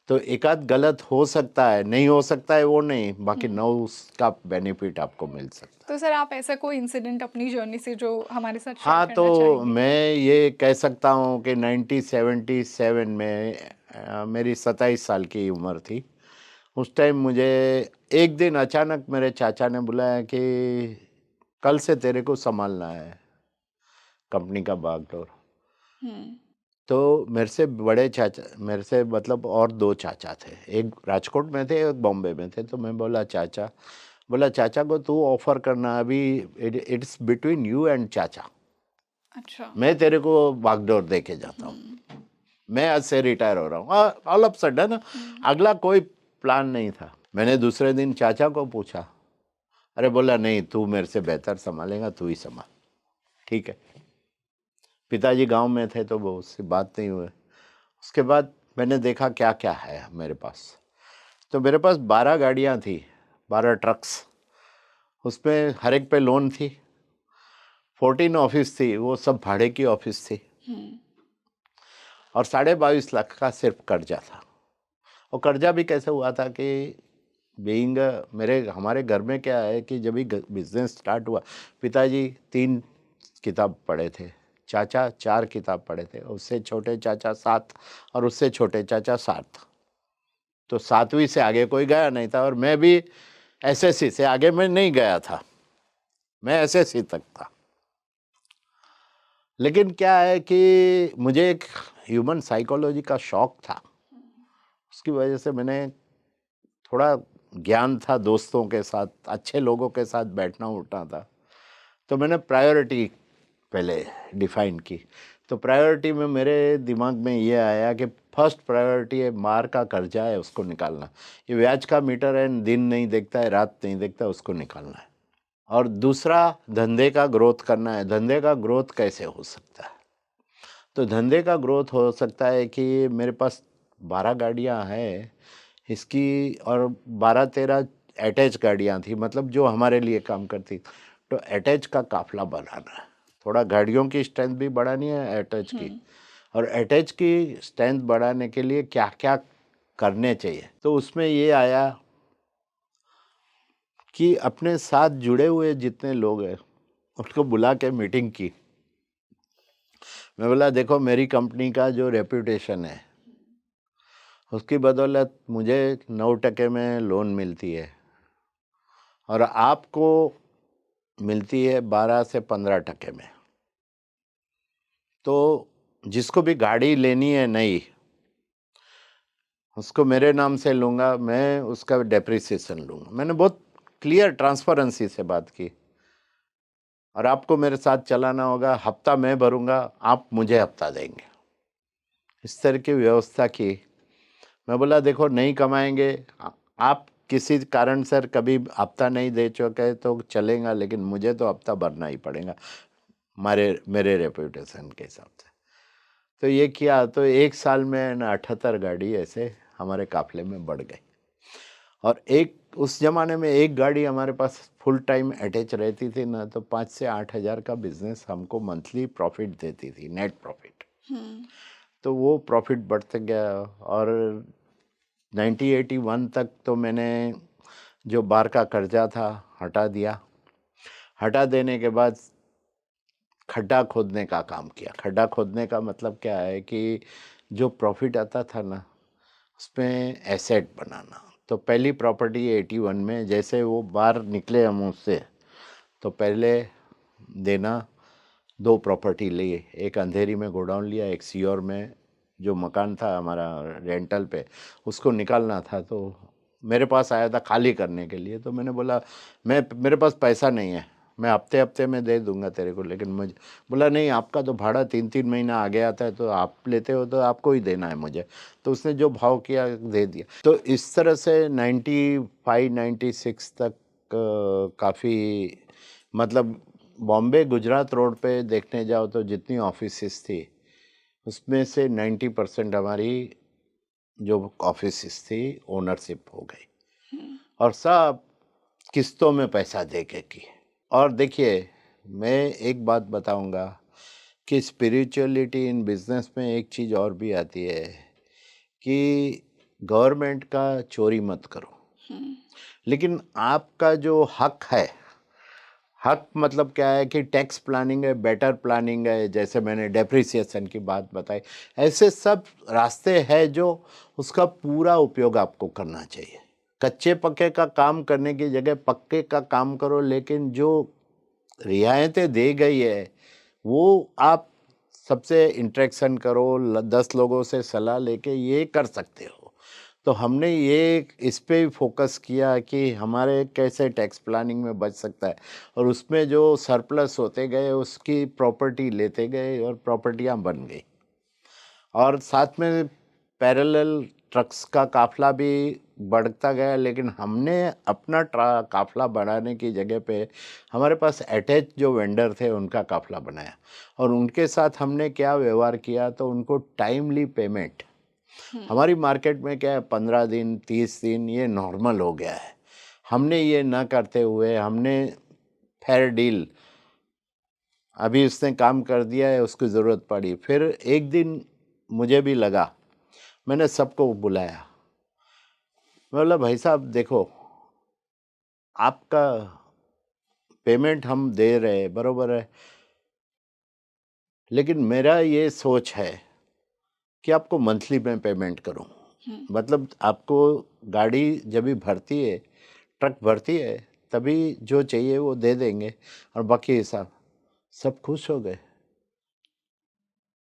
तो एक आध गलत हो सकता है, नहीं हो सकता है वो नहीं, बाकी 9 उसका बेनिफिट आपको मिल सकता है। तो सर आप ऐसा कोई इंसिडेंट अपनी जर्नी से जो हमारे साथ शेयर हाँ, करना तो चाहेंगे? मैं ये कह सकता हूँ कि 1977 में मेरी 27 साल की उम्र थी। उस टाइम मुझे एक दिन अचानक मेरे चाचा ने बुलाया कि कल से तेरे को संभालना है कंपनी का बागडोर। हम्म। तो मेरे से बड़े चाचा, मेरे से मतलब और 2 चाचा थे, एक राजकोट में थे, एक बॉम्बे में थे। तो मैं बोला चाचा, बोला चाचा को तू ऑफर करना, अभी इट्स बिटवीन यू एंड चाचा, अच्छा। मैं तेरे को बागडोर दे के जाता हूँ, मैं आज से रिटायर हो रहा हूँ। ऑल ऑफ सडन, अगला कोई प्लान नहीं था। मैंने दूसरे दिन चाचा को पूछा, अरे बोला नहीं, तू मेरे से बेहतर संभालेगा, तू ही संभाल। ठीक है। पिताजी गांव में थे तो वो उससे बात नहीं हुई। उसके बाद मैंने देखा क्या क्या है मेरे पास। तो मेरे पास 12 गाड़ियां थी, 12 ट्रक्स, उसमें हर एक पे लोन थी। 14 ऑफिस थी, वो सब भाड़े की ऑफिस थी। और 22.5 लाख का सिर्फ कर्जा था। और कर्जा भी कैसे हुआ था कि बीइंग मेरे हमारे घर में क्या है कि जब भी बिजनेस स्टार्ट हुआ, पिताजी 3 किताब पढ़े थे, चाचा 4 किताब पढ़े थे, उससे छोटे चाचा 7 और उससे छोटे चाचा 7। तो 7वीं से आगे कोई गया नहीं था, और मैं भी एसएससी से आगे मैं नहीं गया था, मैं एसएससी तक था। लेकिन क्या है कि मुझे एक ह्यूमन साइकोलॉजी का शौक था, उसकी वजह से मैंने थोड़ा ज्ञान था, दोस्तों के साथ, अच्छे लोगों के साथ बैठना उठना था। तो मैंने प्रायोरिटी पहले डिफाइन की। तो प्रायोरिटी में मेरे दिमाग में ये आया कि फर्स्ट प्रायोरिटी है मार का कर्जा है, उसको निकालना। ये ब्याज का मीटर है, दिन नहीं देखता है, रात नहीं देखता, उसको निकालना है। और दूसरा धंधे का ग्रोथ करना है। धंधे का ग्रोथ कैसे हो सकता है? तो धंधे का ग्रोथ हो सकता है कि मेरे पास 12 गाड़ियाँ हैं इसकी, और 12-13 अटैच गाड़ियाँ थी, मतलब जो हमारे लिए काम करती। तो अटैच का काफिला बढ़ाना है, थोड़ा गाड़ियों की स्ट्रेंथ भी बढ़ानी है, अटैच की। और अटैच की स्ट्रेंथ बढ़ाने के लिए क्या क्या करने चाहिए। तो उसमें ये आया कि अपने साथ जुड़े हुए जितने लोग हैं उसको बुला के मीटिंग की। मैं बोला देखो मेरी कंपनी का जो रेपुटेशन है उसकी बदौलत मुझे 9% में लोन मिलती है और आपको मिलती है 12 से 15% में। तो जिसको भी गाड़ी लेनी है नई उसको मेरे नाम से लूँगा, मैं उसका डेप्रिसिएशन लूँगा। मैंने बहुत क्लियर ट्रांसपेरेंसी से बात की। और आपको मेरे साथ चलाना होगा, हफ्ता मैं भरूँगा, आप मुझे हफ्ता देंगे, इस तरह की व्यवस्था की। मैं बोला देखो नहीं कमाएंगे, आप किसी कारण से कभी हफ्ता नहीं दे चुके तो चलेगा, लेकिन मुझे तो हफ्ता भरना ही पड़ेगा मेरे रेपुटेशन के हिसाब से। तो ये किया तो 1 साल में ना 78 गाड़ी ऐसे हमारे काफिले में बढ़ गई। और एक उस जमाने में एक गाड़ी हमारे पास फुल टाइम अटैच रहती थी ना, तो 5 से 8 हज़ार का बिजनेस हमको मंथली प्रॉफिट देती थी, नेट प्रॉफिट। तो वो प्रॉफिट बढ़ते गया और 1981 तक तो मैंने जो बार का कर्जा था हटा दिया। हटा देने के बाद खड्डा खोदने का काम किया। खड्डा खोदने का मतलब क्या है कि जो प्रॉफिट आता था ना उसमें एसेट बनाना। तो पहली प्रॉपर्टी 81 में जैसे वो बाहर निकले हम उससे, तो पहले देना 2 प्रॉपर्टी ली। एक अंधेरी में गोडाउन लिया, एक सीहोर में जो मकान था हमारा रेंटल पे उसको निकालना था। तो मेरे पास आया था खाली करने के लिए। तो मैंने बोला मेरे पास पैसा नहीं है, मैं हफ्ते हफ्ते में दे दूंगा तेरे को, लेकिन मुझे बोला नहीं, आपका तो भाड़ा 3-3 महीना आगे आता है, तो आप लेते हो तो आपको ही देना है मुझे। तो उसने जो भाव किया दे दिया। तो इस तरह से 95-96 तक काफ़ी, मतलब बॉम्बे गुजरात रोड पे देखने जाओ तो जितनी ऑफिसेस थी उसमें से 90% हमारी जो ऑफिसेस थी ओनरशिप हो गई और सब किस्तों में पैसा दे के की। और देखिए मैं एक बात बताऊंगा कि स्पिरिचुअलिटी इन बिजनेस में एक चीज़ और भी आती है कि गवर्नमेंट का चोरी मत करो, लेकिन आपका जो हक है, हक मतलब क्या है कि टैक्स प्लानिंग है, बेटर प्लानिंग है, जैसे मैंने डेप्रिसिएशन की बात बताई, ऐसे सब रास्ते हैं जो उसका पूरा उपयोग आपको करना चाहिए। कच्चे पक्के का काम करने की जगह पक्के का काम करो, लेकिन जो रियायतें दी गई है वो आप सबसे इंटरेक्शन करो, 10 लोगों से सलाह लेके ये कर सकते हो। तो हमने ये इस पे भी फोकस किया कि हमारे कैसे टैक्स प्लानिंग में बच सकता है, और उसमें जो सरप्लस होते गए उसकी प्रॉपर्टी लेते गए और प्रॉपर्टियां बन गई। और साथ में पैरेलल ट्रक्स का काफ़िला भी बढ़ता गया, लेकिन हमने अपना काफ़िला बढ़ाने की जगह पे हमारे पास अटैच जो वेंडर थे उनका काफ़िला बनाया। और उनके साथ हमने क्या व्यवहार किया, तो उनको टाइमली पेमेंट। हमारी मार्केट में क्या है, 15 दिन 30 दिन ये नॉर्मल हो गया है। हमने ये ना करते हुए हमने फेयर डील, अभी उसने काम कर दिया है, उसकी ज़रूरत पड़ी, फिर एक दिन मुझे भी लगा, मैंने सबको बुलाया। मैं बोला भाई साहब देखो, आपका पेमेंट हम दे रहे हैं बरोबर है, लेकिन मेरा ये सोच है कि आपको मंथली में पेमेंट करूं। मतलब आपको गाड़ी जब भी भरती है, ट्रक भरती है, तभी जो चाहिए वो दे देंगे और बाकी हिसाब। सब खुश हो गए।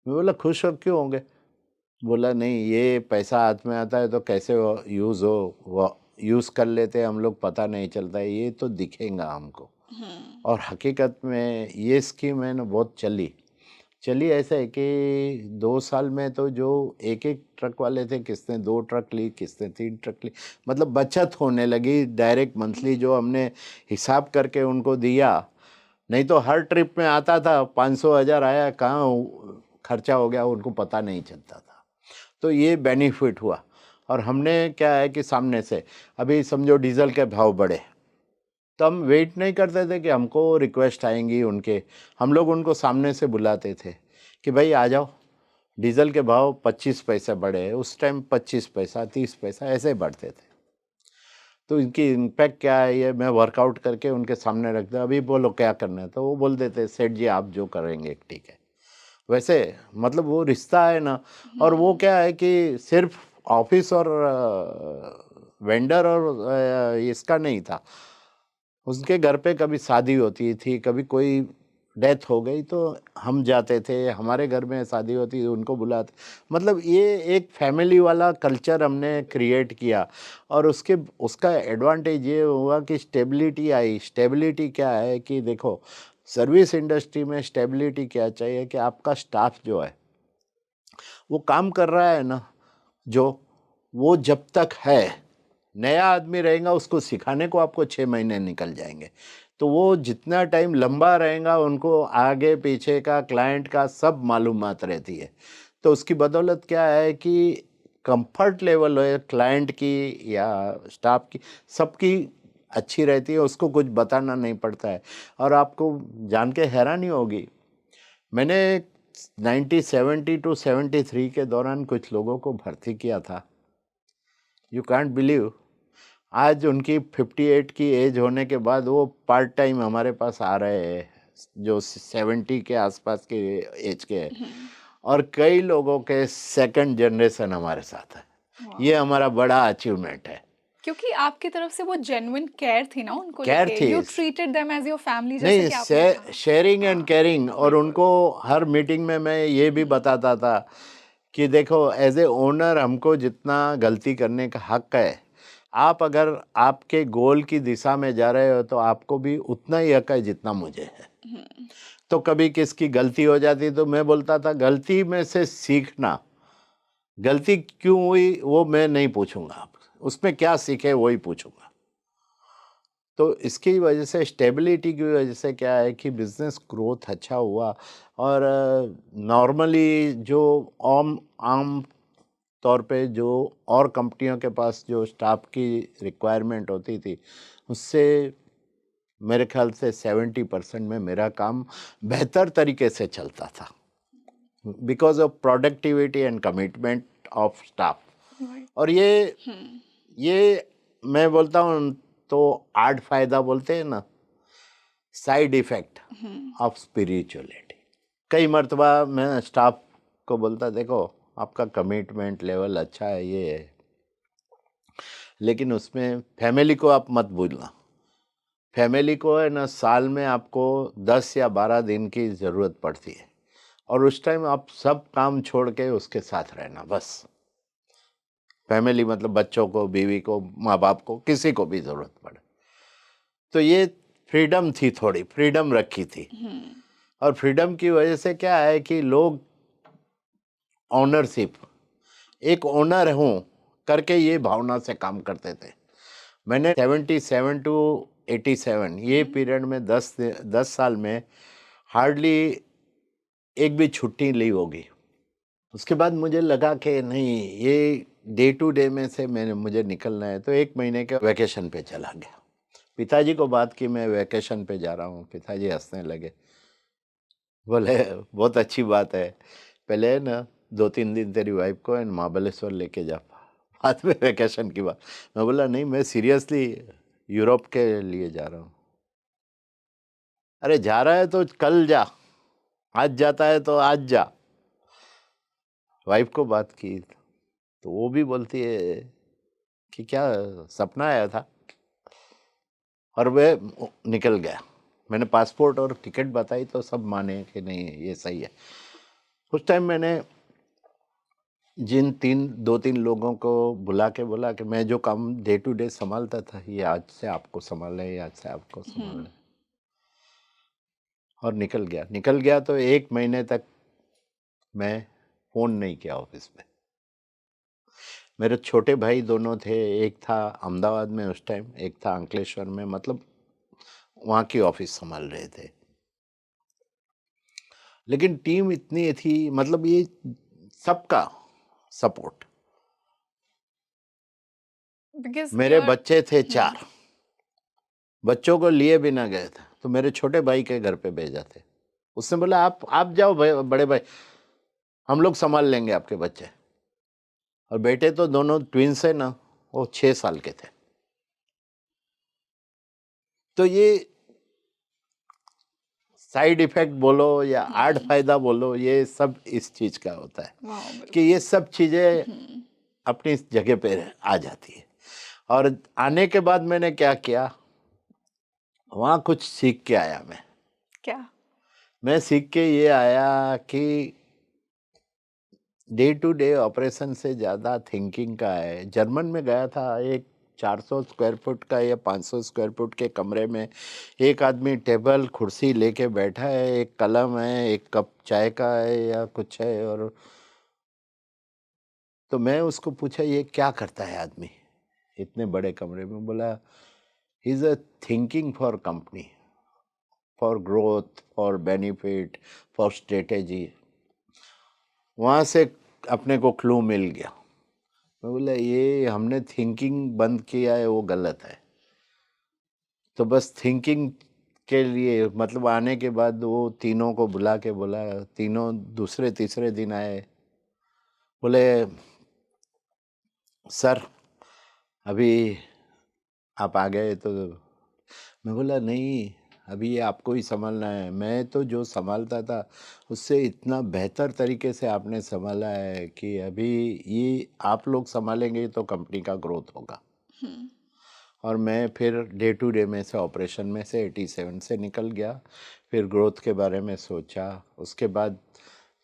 मैं बोला खुश हो क्यों होंगे? बोला नहीं, ये पैसा हाथ में आता है तो कैसे यूज़ हो, वो यूज़ कर लेते हैं हम लोग, पता नहीं चलता है, ये तो दिखेगा हमको। और हकीकत में ये स्कीम है ना बहुत चली। चली ऐसा है कि 2 साल में तो जो एक एक ट्रक वाले थे, किसने 2 ट्रक ली, किसने 3 ट्रक ली, मतलब बचत होने लगी डायरेक्ट मंथली जो हमने हिसाब करके उनको दिया। नहीं तो हर ट्रिप में आता था 500 1000 आया, कहाँ खर्चा हो गया उनको पता नहीं चलता था। तो ये बेनिफिट हुआ। और हमने क्या है कि सामने से, अभी समझो डीजल के भाव बढ़े, तो हम वेट नहीं करते थे कि हमको रिक्वेस्ट आएंगी उनके, हम लोग उनको सामने से बुलाते थे कि भाई आ जाओ, डीजल के भाव 25 पैसे बढ़े, उस टाइम 25 पैसा 30 पैसा ऐसे बढ़ते थे। तो इनकी इम्पैक्ट क्या है ये मैं वर्कआउट करके उनके सामने रख दिया, अभी बोलो क्या करना है, तो वो बोल देते सेठ जी आप जो करेंगे ठीक है। वैसे मतलब वो रिश्ता है ना। और वो क्या है कि सिर्फ ऑफिस और वेंडर और इसका नहीं था, उसके घर पे कभी शादी होती थी, कभी कोई डेथ हो गई तो हम जाते थे, हमारे घर में शादी होती थी उनको बुलाते। मतलब ये एक फैमिली वाला कल्चर हमने क्रिएट किया। और उसका एडवांटेज ये हुआ कि स्टेबिलिटी आई। स्टेबिलिटी क्या है कि देखो सर्विस इंडस्ट्री में स्टेबिलिटी क्या चाहिए कि आपका स्टाफ जो है वो काम कर रहा है ना, जो वो जब तक है, नया आदमी रहेगा उसको सिखाने को आपको 6 महीने निकल जाएंगे, तो वो जितना टाइम लंबा रहेगा उनको आगे पीछे का क्लाइंट का सब मालूमात रहती है। तो उसकी बदौलत क्या है कि कंफर्ट लेवल है क्लाइंट की या स्टाफ की, सबकी अच्छी रहती है, उसको कुछ बताना नहीं पड़ता है। और आपको जान के हैरानी होगी, मैंने 1970 टू 73 के दौरान कुछ लोगों को भर्ती किया था। यू कांट बिलीव, आज उनकी 58 की एज होने के बाद वो पार्ट टाइम हमारे पास आ रहे हैं जो 70 के आसपास के एज के हैं। और कई लोगों के सेकंड जनरेशन हमारे साथ है। ये हमारा बड़ा अचीवमेंट है। क्योंकि आपकी तरफ से वो जेन्युइन केयर थी ना उनको केयर लेके, थी, you treated them as your family, जैसे नहीं कि आपने कहा। शेयरिंग एंड हाँ, केयरिंग। और बिल्कुल। उनको हर मीटिंग में मैं ये भी बताता था कि देखो एज ए ओनर हमको जितना गलती करने का हक है, आप अगर आपके गोल की दिशा में जा रहे हो तो आपको भी उतना ही हक है जितना मुझे है। तो कभी किसकी गलती हो जाती तो मैं बोलता था गलती में से सीखना, गलती क्यों हुई वो मैं नहीं पूछूंगा, आप उसमें क्या सीखे वही पूछूंगा। तो इसकी वजह से स्टेबिलिटी की वजह से क्या है कि बिजनेस ग्रोथ अच्छा हुआ। और नॉर्मली जो आम आम तौर पे जो और कंपनियों के पास जो स्टाफ की रिक्वायरमेंट होती थी उससे मेरे ख्याल से 70% में मेरा काम बेहतर तरीके से चलता था, because of productivity and commitment of staff. Right. और ये मैं बोलता हूँ तो 8 फायदा बोलते हैं ना, साइड इफेक्ट ऑफ स्पिरिचुअलिटी। कई मर्तबा मैं स्टाफ को बोलता देखो आपका कमिटमेंट लेवल अच्छा है ये है, लेकिन उसमें फैमिली को आप मत भूलना। फैमिली को है ना साल में आपको 10 या 12 दिन की ज़रूरत पड़ती है, और उस टाइम आप सब काम छोड़ के उसके साथ रहना बस। फैमिली मतलब बच्चों को, बीवी को, माँ बाप को, किसी को भी ज़रूरत पड़े तो ये फ्रीडम थी, थोड़ी फ्रीडम रखी थी। और फ्रीडम की वजह से क्या है कि लोग ऑनरशिप, एक ओनर हूँ करके ये भावना से काम करते थे। मैंने 77 टू 87 ये पीरियड में 10 साल में हार्डली एक भी छुट्टी ली होगी। उसके बाद मुझे लगा कि नहीं, ये डे टू डे में से मुझे निकलना है, तो 1 महीने के वैकेशन पे चला गया। पिताजी को बात की मैं वैकेशन पे जा रहा हूँ, पिताजी हंसने लगे, बोले बहुत अच्छी बात है, पहले ना 2-3 दिन तेरी वाइफ को महाबलेश्वर लेके जा, बाद में वैकेशन की बात। मैं बोला नहीं, मैं सीरियसली यूरोप के लिए जा रहा हूँ। अरे जा रहा है तो कल जा, आज जाता है तो आज जा। वाइफ को बात की तो वो भी बोलती है कि क्या सपना आया था, और वे निकल गया। मैंने पासपोर्ट और टिकट बताई तो सब माने कि नहीं ये सही है। उस टाइम मैंने जिन 2-3 लोगों को बुला के बोला कि मैं जो काम डे टू डे संभालता था ये आज से आपको संभालना है, आज से आपको संभालना है। और निकल गया तो 1 महीने तक मैं फ़ोन नहीं किया ऑफिस पे। मेरे छोटे भाई दोनों थे, एक था अहमदाबाद में उस टाइम, एक था अंकलेश्वर में, मतलब वहाँ की ऑफिस संभाल रहे थे। लेकिन टीम इतनी थी, मतलब ये सबका सपोर्ट। बिकॉज मेरे योर बच्चे थे 4, बच्चों को लिए बिना गए थे तो मेरे छोटे भाई के घर पे भेजा थे। उसने बोला आप जाओ भाई, बड़े भाई हम लोग संभाल लेंगे आपके बच्चे। और बेटे तो दोनों ट्विंस है ना, वो 6 साल के थे। तो ये साइड इफेक्ट बोलो या आड़ फायदा बोलो, ये सब इस चीज का होता है वाह कि बिल्कुल। ये सब चीजें अपनी जगह पे आ जाती है। और आने के बाद मैंने क्या किया, वहाँ कुछ सीख के आया मैं। क्या? मैं सीख के ये आया कि डे टू डे ऑपरेशन से ज़्यादा थिंकिंग का है। जर्मन में गया था, एक 400 स्क्वायर फुट का या 500 स्क्वायर फुट के कमरे में एक आदमी टेबल कुर्सी लेके बैठा है, एक कलम है, एक कप चाय का है या कुछ है। और तो मैं उसको पूछा ये क्या करता है आदमी इतने बड़े कमरे में। बोला he is a thinking for company, for growth, for benefit, for strategy. वहाँ से अपने को क्लू मिल गया। मैं बोला ये हमने थिंकिंग बंद किया है, वो गलत है। तो बस थिंकिंग के लिए मतलब आने के बाद वो तीनों को बुला के बोला, तीनों दूसरे तीसरे दिन आए। बोले सर अभी आप आ गए तो। मैं बोला नहीं, अभी ये आपको ही संभालना है। मैं तो जो संभालता था उससे इतना बेहतर तरीके से आपने संभाला है कि अभी ये आप लोग संभालेंगे तो कंपनी का ग्रोथ होगा। और मैं फिर डे टू डे में से ऑपरेशन में से 87 से निकल गया। फिर ग्रोथ के बारे में सोचा। उसके बाद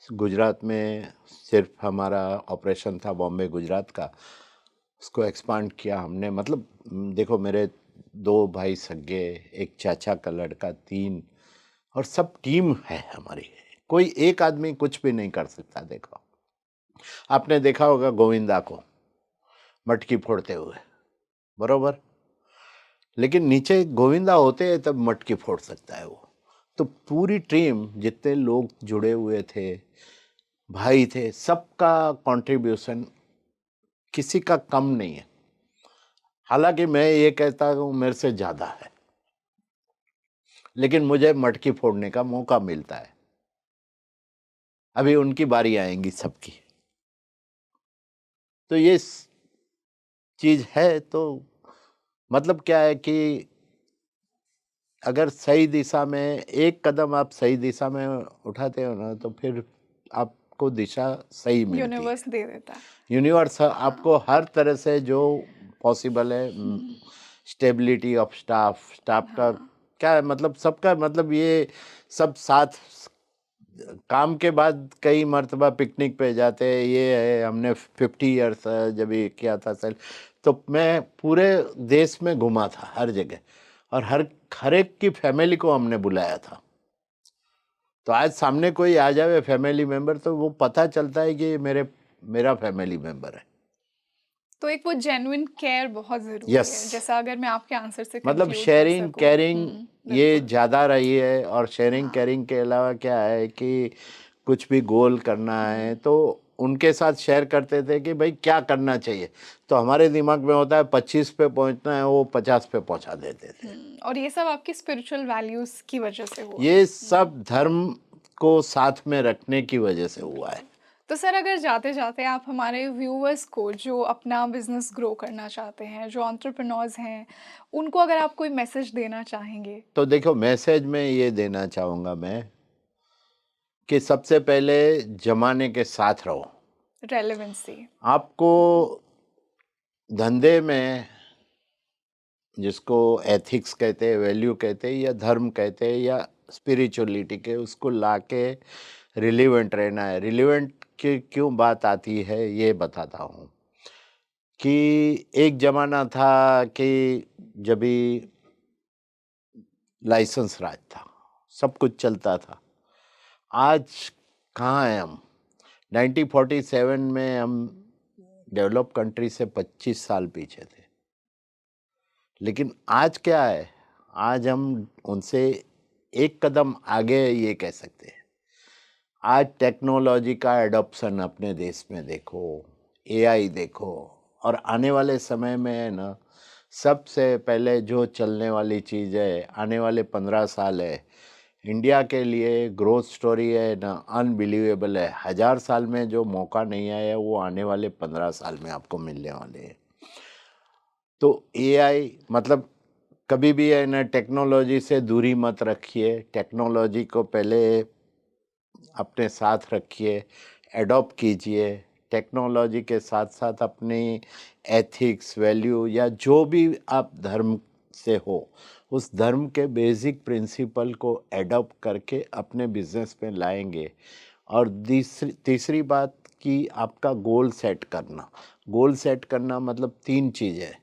गुजरात में सिर्फ हमारा ऑपरेशन था बॉम्बे गुजरात का, उसको एक्सपांड किया हमने। मतलब देखो मेरे 2 भाई सगे, एक चाचा का लड़का, 3, और सब टीम है हमारी। कोई एक आदमी कुछ भी नहीं कर सकता। देखो आपने देखा होगा गोविंदा को मटकी फोड़ते हुए, बरोबर, लेकिन नीचे गोविंदा होते हैं तब मटकी फोड़ सकता है वो। तो पूरी टीम जितने लोग जुड़े हुए थे, भाई थे, सबका कंट्रीब्यूशन किसी का कम नहीं है। हालांकि मैं ये कहता हूँ मेरे से ज़्यादा है, लेकिन मुझे मटकी फोड़ने का मौका मिलता है। अभी उनकी बारी आएगी सबकी। तो ये चीज़ है। तो मतलब क्या है कि अगर सही दिशा में एक कदम आप सही दिशा में उठाते हो ना, तो फिर आपको दिशा सही मिलती है। यूनिवर्स दे देता है। यूनिवर्स हाँ। आपको हर तरह से जो पॉसिबल है, स्टेबिलिटी ऑफ स्टाफ, स्टाफ का हाँ। क्या है, मतलब सबका, मतलब ये सब साथ काम के बाद कई मर्तबा पिकनिक पे जाते हैं। ये है हमने 50 ईयर्स जब ये किया था सर, तो मैं पूरे देश में घुमा था हर जगह, और हर एक की फैमिली को हमने बुलाया था। तो आज सामने कोई आ जावे फैमिली मेंबर, तो वो पता चलता है कि ये मेरा फैमिली मेंबर है। तो एक वो जेन्युइन केयर बहुत ज़रूरी यस, है, जैसा अगर मैं आपके आंसर से मतलब कंक्लूड कर शेयरिंग सकूं। केयरिंग ये बिल्कुल। ज़्यादा रही है। और शेयरिंग हाँ। केयरिंग के अलावा क्या है कि कुछ भी गोल करना है तो उनके साथ शेयर करते थे कि भाई क्या करना चाहिए। तो हमारे दिमाग में होता है 25 पे पहुंचना है, वो 50 पे पहुंचा देते थे। और ये सब आपकी स्पिरिचुअल वैल्यूज़ की वजह से हुआ। ये सब धर्म को साथ में रखने की वजह से हुआ है। बिल्कुल। तो सर अगर जाते-जाते आप हमारे व्यूअर्स को जो अपना बिज़नेस ग्रो करना चाहते हैं, जो एंटरप्रेन्योर्स हैं, उनको अगर आप कोई मैसेज देना चाहेंगे? तो देखो मैसेज में ये देना चाहूँगा मैं कि सबसे पहले जमाने के साथ रहो। रेलेवेंसी। आपको धंधे में, जिसको एथिक्स कहते हैं, वैल्यू कहते हैं, या धर्म कहते हैं, या स्पिरिचुअलिटी के, उसको लाके रिलीवेंट रहना है। रिलीवेंट की क्यों बात आती है ये बताता हूँ कि एक ज़माना था कि जब भी लाइसेंस राज था, सब कुछ चलता था। आज कहाँ हैं हम? 1947 में हम डेवलप कंट्री से 25 साल पीछे थे। लेकिन आज क्या है, आज हम उनसे एक कदम आगे ये कह सकते हैं। आज टेक्नोलॉजी का एडॉप्शन अपने देश में देखो, एआई देखो, और आने वाले समय में है ना, सबसे पहले जो चलने वाली चीज़ है आने वाले 15 साल है, इंडिया के लिए ग्रोथ स्टोरी है ना, अनबिलीवेबल है। 1000 साल में जो मौका नहीं आया वो आने वाले 15 साल में आपको मिलने वाले हैं। तो एआई मतलब कभी भी है ना, टेक्नोलॉजी से दूरी मत रखिए, टेक्नोलॉजी को पहले अपने साथ रखिए, एडॉप्ट कीजिए। टेक्नोलॉजी के साथ साथ अपनी एथिक्स, वैल्यू या जो भी आप धर्म से हो, उस धर्म के बेसिक प्रिंसिपल को एडॉप्ट करके अपने बिजनेस में लाएंगे। और तीसरी बात कि आपका गोल सेट करना। गोल सेट करना मतलब 3 चीज़ है।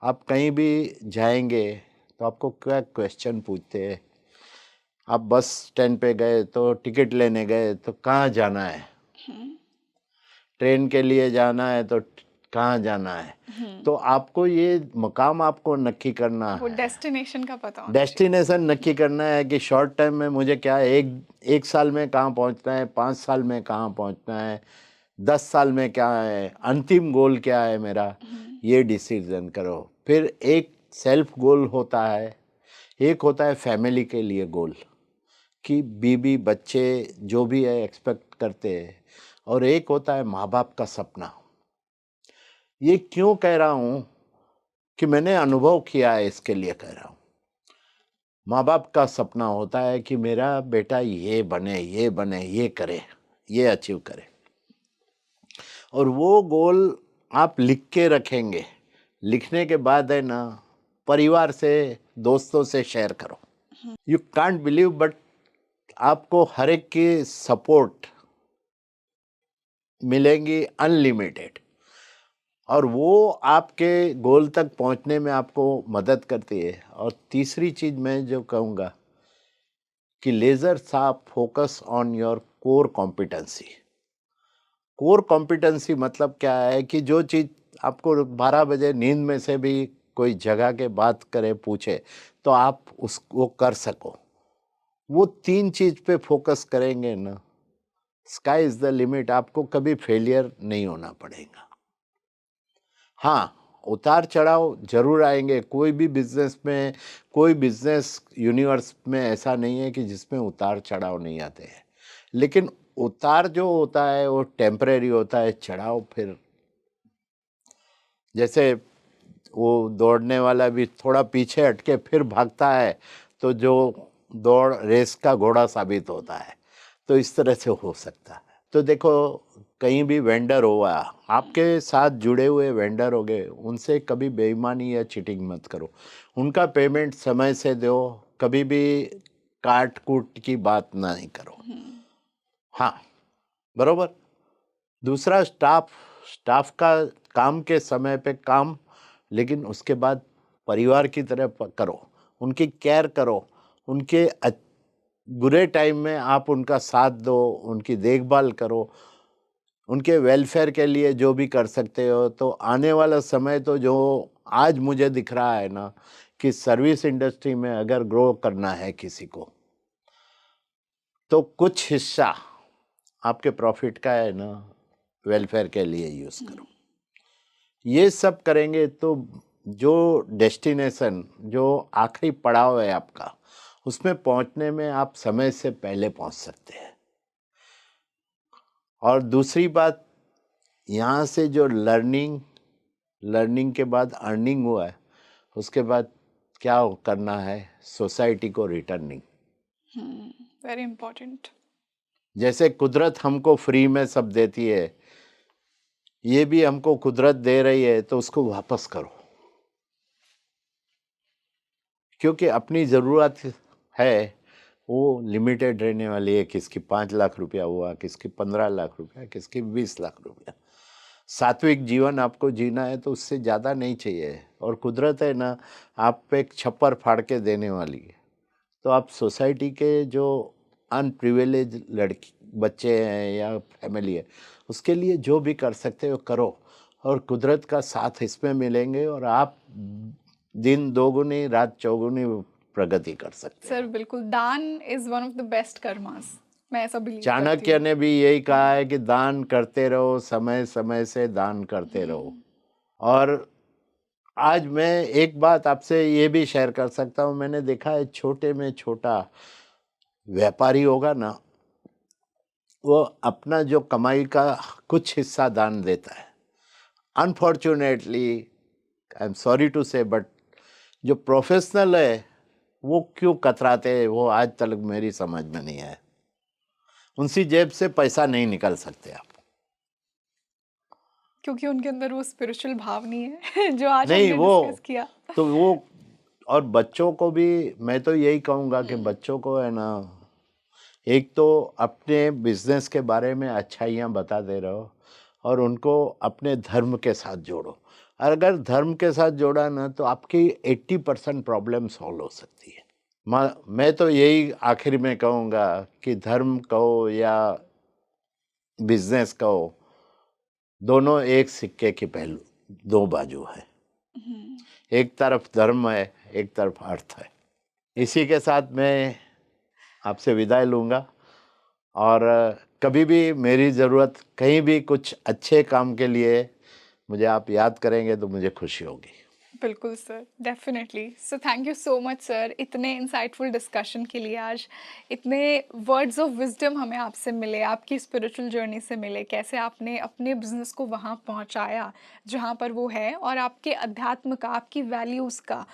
आप कहीं भी जाएंगे तो आपको क्या क्वेश्चन पूछते हैं। आप बस स्टैंड पे गए तो टिकट लेने गए तो कहाँ जाना है, ट्रेन के लिए जाना है तो कहाँ जाना है। तो आपको ये मकाम आपको नक्की करना वो है, डेस्टिनेशन का पता होना चाहिए। डेस्टिनेशन नक्की करना है कि शॉर्ट टाइम में मुझे क्या है, एक साल में कहाँ पहुँचना है, 5 साल में कहाँ पहुँचना है, 10 साल में क्या है, अंतिम गोल क्या है मेरा, ये डिसीजन करो। फिर एक सेल्फ गोल होता है, एक होता है फैमिली के लिए गोल कि बीबी बच्चे जो भी है एक्सपेक्ट करते हैं, और एक होता है माँ बाप का सपना। ये क्यों कह रहा हूँ कि मैंने अनुभव किया है, इसके लिए कह रहा हूँ। माँ बाप का सपना होता है कि मेरा बेटा ये बने, ये बने, ये करे, ये अचीव करे, और वो गोल आप लिख के रखेंगे। लिखने के बाद है ना, परिवार से, दोस्तों से शेयर करो। यू कांट बिलीव, बट आपको हर एक की सपोर्ट मिलेंगी अनलिमिटेड, और वो आपके गोल तक पहुंचने में आपको मदद करती है। और तीसरी चीज मैं जो कहूँगा कि लेजर साफ focus on your core competency. Core competency मतलब क्या है कि जो चीज़ आपको 12 बजे नींद में से भी कोई जगह के बात करे, पूछे, तो आप उसको कर सको। वो 3 चीज पे फोकस करेंगे ना, स्काई इज द लिमिट। आपको कभी फेलियर नहीं होना पड़ेगा। हाँ, उतार चढ़ाव जरूर आएंगे। कोई भी बिजनेस में, कोई बिजनेस यूनिवर्स में ऐसा नहीं है कि जिसमें उतार चढ़ाव नहीं आते हैं। लेकिन उतार जो होता है वो टेम्परेरी होता है, चढ़ाव फिर, जैसे वो दौड़ने वाला भी थोड़ा पीछे हटके फिर भागता है तो जो दौड़ रेस का घोड़ा साबित होता है। तो इस तरह से हो सकता है। तो देखो, कहीं भी वेंडर हुआ, आपके साथ जुड़े हुए वेंडर हो गए, उनसे कभी बेईमानी या चीटिंग मत करो। उनका पेमेंट समय से दो, कभी भी काट कूट की बात नहीं करो। हाँ, बरोबर। दूसरा, स्टाफ स्टाफ का काम के समय पे काम, लेकिन उसके बाद परिवार की तरह करो, उनकी केयर करो, उनके बुरे टाइम में आप उनका साथ दो, उनकी देखभाल करो, उनके वेलफेयर के लिए जो भी कर सकते हो। तो आने वाला समय तो जो आज मुझे दिख रहा है ना, कि सर्विस इंडस्ट्री में अगर ग्रो करना है किसी को, तो कुछ हिस्सा आपके प्रॉफिट का है ना, वेलफेयर के लिए यूज करो। ये सब करेंगे तो जो डेस्टिनेशन, जो आखिरी पड़ाव है आपका, उसमें पहुंचने में आप समय से पहले पहुंच सकते हैं। और दूसरी बात, यहाँ से जो लर्निंग, लर्निंग के बाद अर्निंग हुआ है, उसके बाद क्या करना है, सोसाइटी को रिटर्निंग। Very important. जैसे कुदरत हमको फ्री में सब देती है, ये भी हमको कुदरत दे रही है, तो उसको वापस करो। क्योंकि अपनी ज़रूरत है वो लिमिटेड रहने वाली है। किसकी 5 लाख रुपया हुआ, किसकी 15 लाख रुपया, किसकी 20 लाख रुपया। सात्विक जीवन आपको जीना है तो उससे ज़्यादा नहीं चाहिए। और कुदरत है ना, आप पे एक छप्पर फाड़ के देने वाली है। तो आप सोसाइटी के जो अनप्रिविलेज लड़की बच्चे हैं या फैमिली है, उसके लिए जो भी कर सकते हो करो, और कुदरत का साथ इसमें मिलेंगे, और आप दिन दोगुनी रात चौगुनी प्रगति कर सकते सर हो। बिल्कुल, दान is one of the best karmas, मैं ऐसा बिलीव करती चाणक्य हूँ। ने भी यही कहा है कि दान करते रहो, समय समय से दान करते रहो। और आज मैं एक बात आपसे ये भी शेयर कर सकता हूँ। मैंने देखा है छोटे में छोटा व्यापारी होगा ना, वो अपना जो कमाई का कुछ हिस्सा दान देता है। Unfortunately, I am sorry to say, but जो प्रोफेशनल है वो क्यों कतराते हैं, वो आज तक मेरी समझ में नहीं है। उनकी जेब से पैसा नहीं निकल सकते आप। क्योंकि उनके अंदर वो स्पिरिचुअल भाव नहीं है जो आज नहीं, हमने डिस्कस वो किया। तो वो, और बच्चों को भी मैं तो यही कहूँगा कि बच्चों को है ना, एक तो अपने बिजनेस के बारे में अच्छाइयाँ बताते रहो और उनको अपने धर्म के साथ जोड़ो। और अगर धर्म के साथ जोड़ा ना तो आपकी 80% प्रॉब्लम सॉल्व हो सकती है। मैं तो यही आखिर में कहूँगा कि धर्म कहो या बिजनेस कहो, दोनों एक सिक्के के पहलू, दो बाजू है। एक तरफ धर्म है, एक तरफ अर्थ है। इसी के साथ मैं आपसे विदाई लूँगा, और कभी भी मेरी ज़रूरत, कहीं भी कुछ अच्छे काम के लिए मुझे आप याद करेंगे तो मुझे खुशी होगी। बिल्कुल sir, definitely. So thank you so much sir, इतने इंसाइटफुल डिस्कशन के लिए। आज इतने वर्ड्स ऑफ विजडम हमें आपसे मिले, आपकी स्पिरिचुअल जर्नी से मिले, कैसे आपने अपने बिजनेस को वहाँ पहुँचाया जहाँ पर वो है, और आपके अध्यात्म का, आपकी वैल्यूज़ का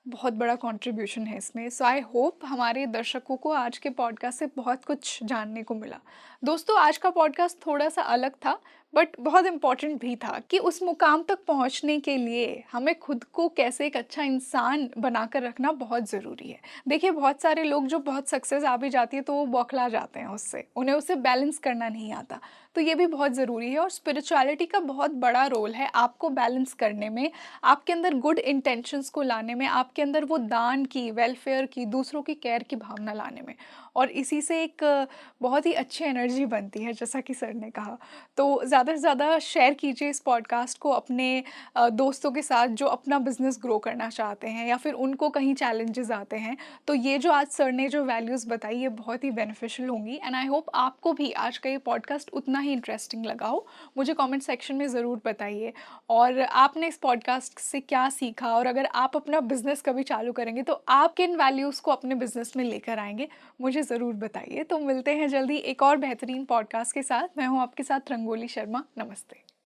बहुत बड़ा कंट्रीब्यूशन है इसमें। सो आई होप हमारे दर्शकों को आज के पॉडकास्ट से बहुत कुछ जानने को मिला। दोस्तों, आज का पॉडकास्ट थोड़ा सा अलग था, बट बहुत इम्पॉर्टेंट भी था कि उस मुकाम तक पहुंचने के लिए हमें खुद को कैसे एक अच्छा इंसान बनाकर रखना बहुत ज़रूरी है। देखिए, बहुत सारे लोग जो बहुत सक्सेस आ भी जाती है तो वो बौखला जाते हैं उससे, उन्हें उसे बैलेंस करना नहीं आता। तो ये भी बहुत ज़रूरी है, और स्पिरिचुअलिटी का बहुत बड़ा रोल है आपको बैलेंस करने में, आपके अंदर गुड इंटेंशंस को लाने में, आपके अंदर वो दान की, वेलफेयर की, दूसरों की केयर की भावना लाने में। और इसी से एक बहुत ही अच्छी एनर्जी बनती है, जैसा कि सर ने कहा। तो ज़्यादा से ज़्यादा शेयर कीजिए इस पॉडकास्ट को अपने दोस्तों के साथ जो अपना बिजनेस ग्रो करना चाहते हैं, या फिर उनको कहीं चैलेंजेस आते हैं। तो ये जो आज सर ने जो वैल्यूज़ बताई, ये बहुत ही बेनिफिशियल होंगी, एंड आई होप आपको भी आज का ये पॉडकास्ट उतना ही इंटरेस्टिंग लगा हो। मुझे कमेंट सेक्शन में ज़रूर बताइए, और आपने इस पॉडकास्ट से क्या सीखा, और अगर आप अपना बिजनेस कभी चालू करेंगे तो आप किन वैल्यूज़ को अपने बिजनेस में लेकर आएंगे, मुझे ज़रूर बताइए। तो मिलते हैं जल्दी एक और बेहतरीन पॉडकास्ट के साथ। मैं हूँ आपके साथ रंगोली शर्मा। नमस्ते।